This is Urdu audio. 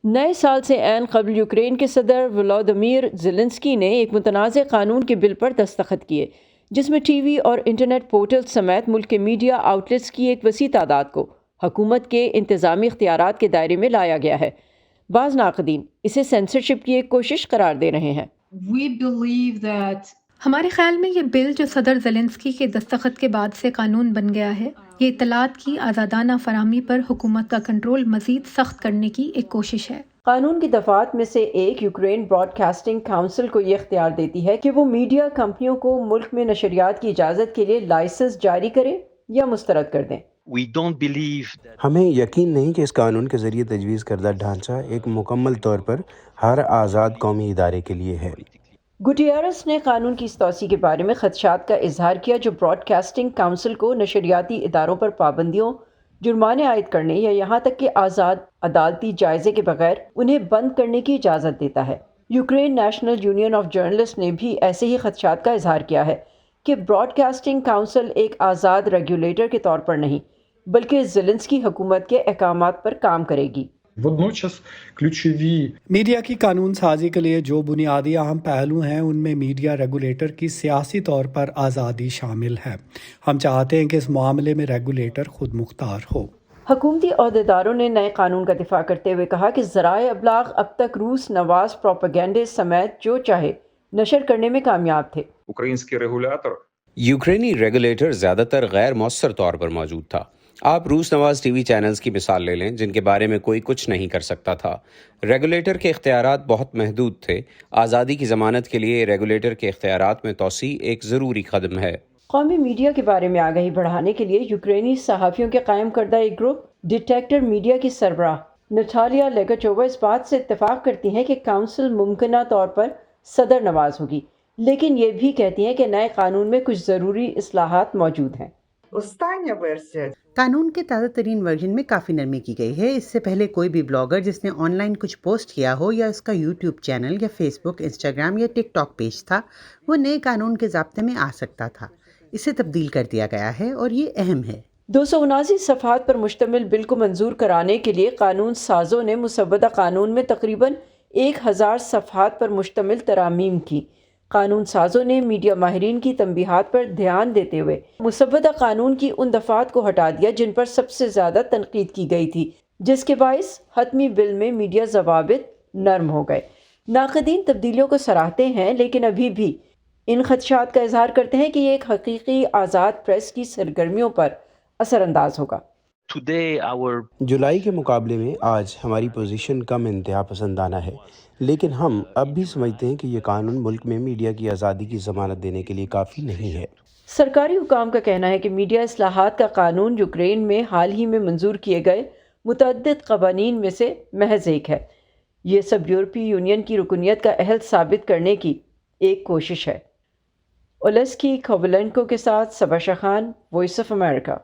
نئے سال سے عین قبل یوکرین کے صدر ولادیمیر زیلنسکی نے ایک متنازع قانون کے بل پر دستخط کیے جس میں ٹی وی اور انٹرنیٹ پورٹل سمیت ملک کے میڈیا آؤٹلیٹس کی ایک وسیع تعداد کو حکومت کے انتظامی اختیارات کے دائرے میں لایا گیا ہے۔ بعض ناقدین اسے سینسرشپ کی ایک کوشش قرار دے رہے ہیں۔ ہمارے خیال میں یہ بل جو صدر زیلنسکی کے دستخط کے بعد سے قانون بن گیا ہے، یہ اطلاعات کی آزادانہ فراہمی پر حکومت کا کنٹرول مزید سخت کرنے کی ایک کوشش ہے۔ قانون کی دفعات میں سے ایک یوکرین براڈ کاسٹنگ کونسل کو یہ اختیار دیتی ہے کہ وہ میڈیا کمپنیوں کو ملک میں نشریات کی اجازت کے لیے لائسنس جاری کرے یا مسترد کر دیں۔ ہمیں یقین نہیں کہ اس قانون کے ذریعے تجویز کردہ ڈھانچہ ایک مکمل طور پر ہر آزاد قومی ادارے کے لیے ہے۔ گوٹیرس نے قانون کی اس توسیع کے بارے میں خدشات کا اظہار کیا جو براڈ کاسٹنگ کونسل کو نشریاتی اداروں پر پابندیوں، جرمانے عائد کرنے یا یہاں تک کہ آزاد عدالتی جائزے کے بغیر انہیں بند کرنے کی اجازت دیتا ہے۔ Ukraine national union of journalist نے بھی ایسے ہی خدشات کا اظہار کیا ہے کہ براڈ کاسٹنگ کونسل ایک آزاد ریگولیٹر کے طور پر نہیں بلکہ زیلنسکی حکومت کے احکامات پر کام کرے گی۔ میڈیا کی قانون سازی کے لیے جو بنیادی اہم پہلو ہیں ان میں میڈیا ریگولیٹر کی سیاسی طور پر آزادی شامل ہے۔ ہم چاہتے ہیں کہ اس معاملے میں ریگولیٹر خود مختار ہو۔ حکومتی عہدیداروں نے نئے قانون کا دفاع کرتے ہوئے کہا کہ ذرائع ابلاغ اب تک روس نواز پروپیگنڈے سمیت جو چاہے نشر کرنے میں کامیاب تھے۔ یوکرینی ریگولیٹر زیادہ تر غیر مؤثر طور پر موجود تھا۔ آپ روس نواز ٹی وی چینلز کی مثال لے لیں جن کے بارے میں کوئی کچھ نہیں کر سکتا تھا۔ ریگولیٹر کے اختیارات بہت محدود تھے۔ آزادی کی ضمانت کے لیے ریگولیٹر کے اختیارات میں توسیع ایک ضروری قدم ہے۔ قومی میڈیا کے بارے میں آگاہی بڑھانے کے لیے یوکرینی صحافیوں کے قائم کردہ ایک گروپ ڈیٹیکٹر میڈیا کی سربراہ نٹالیا لیگاچووا اس بات سے اتفاق کرتی ہیں کہ کونسل ممکنہ طور پر صدر نواز ہوگی، لیکن یہ بھی کہتی ہیں کہ نئے قانون میں کچھ ضروری اصلاحات موجود ہیں۔ قانون کے تازہ ترین ورژن میں کافی نرمی کی گئی ہے۔ اس سے پہلے کوئی بھی بلاگر جس نے آن لائن کچھ پوسٹ کیا ہو یا اس کا یوٹیوب چینل یا فیس بک، انسٹاگرام یا ٹک ٹاک پیج تھا، وہ نئے قانون کے ضابطے میں آ سکتا تھا۔ اسے تبدیل کر دیا گیا ہے اور یہ اہم ہے۔ 279 صفحات پر مشتمل بل کو منظور کرانے کے لیے قانون سازوں نے مسودہ قانون میں تقریباً 1000 صفحات پر مشتمل ترامیم کی۔ قانون سازوں نے میڈیا ماہرین کی تنبیہات پر دھیان دیتے ہوئے مسودہ قانون کی ان دفعات کو ہٹا دیا جن پر سب سے زیادہ تنقید کی گئی تھی، جس کے باعث حتمی بل میں میڈیا ضوابط نرم ہو گئے۔ ناقدین تبدیلیوں کو سراہتے ہیں لیکن ابھی بھی ان خدشات کا اظہار کرتے ہیں کہ یہ ایک حقیقی آزاد پریس کی سرگرمیوں پر اثر انداز ہوگا۔ جولائی کے مقابلے میں آج ہماری پوزیشن کم انتہا پسندانہ ہے، لیکن ہم اب بھی سمجھتے ہیں کہ یہ قانون ملک میں میڈیا کی آزادی کی ضمانت دینے کے لیے کافی نہیں ہے۔ سرکاری حکام کا کہنا ہے کہ میڈیا اصلاحات کا قانون یوکرین میں حال ہی میں منظور کیے گئے متعدد قوانین میں سے محض ایک ہے۔ یہ سب یورپی یونین کی رکنیت کا اہل ثابت کرنے کی ایک کوشش ہے۔ اولسکی کوولنکو کے ساتھ صبا شاہ خان، وائس آف امریکہ۔